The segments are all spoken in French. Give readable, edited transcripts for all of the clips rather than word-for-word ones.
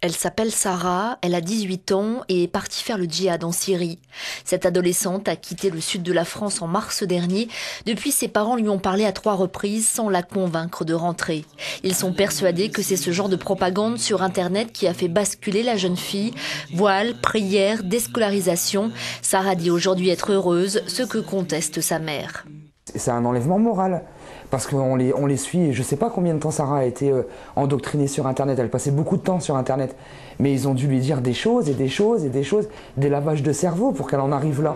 Elle s'appelle Sarah, elle a 18 ans et est partie faire le djihad en Syrie. Cette adolescente a quitté le sud de la France en mars dernier. Depuis, ses parents lui ont parlé à 3 reprises sans la convaincre de rentrer. Ils sont persuadés que c'est ce genre de propagande sur Internet qui a fait basculer la jeune fille. Voile, prière, déscolarisation. Sarah dit aujourd'hui être heureuse, ce que conteste sa mère. C'est un enlèvement moral, parce qu'on les suit, je ne sais pas combien de temps Sarah a été endoctrinée sur Internet, elle passait beaucoup de temps sur Internet, mais ils ont dû lui dire des choses et des choses et des choses, des lavages de cerveau pour qu'elle en arrive là.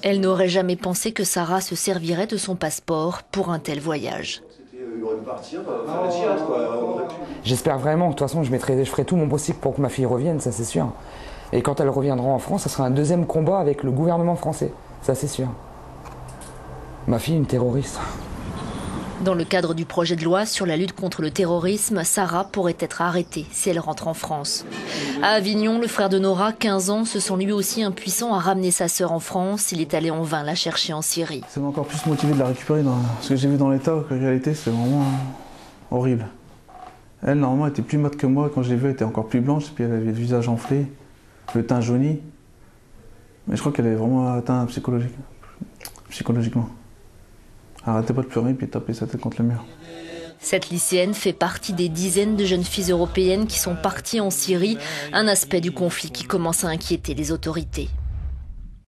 Elle n'aurait jamais pensé que Sarah se servirait de son passeport pour un tel voyage. J'espère vraiment, de toute façon je ferai tout mon possible pour que ma fille revienne, ça c'est sûr. Et quand elle reviendra en France, ça sera un deuxième combat avec le gouvernement français, ça c'est sûr. Ma fille, une terroriste. Dans le cadre du projet de loi sur la lutte contre le terrorisme, Sarah pourrait être arrêtée si elle rentre en France. À Avignon, le frère de Nora, 15 ans, se sent lui aussi impuissant à ramener sa sœur en France. Il est allé en vain la chercher en Syrie. Ça m'a encore plus motivé de la récupérer. Ce que j'ai vu dans l'état, en réalité, c'est vraiment horrible. Elle, normalement, était plus mate que moi. Quand je l'ai vue, elle était encore plus blanche. Puis elle avait le visage enflé, le teint jauni. Mais je crois qu'elle est vraiment atteinte psychologiquement. Arrêtez pas de pleurer puis taper sa tête contre le mur. Cette lycéenne fait partie des dizaines de jeunes filles européennes qui sont parties en Syrie, un aspect du conflit qui commence à inquiéter les autorités.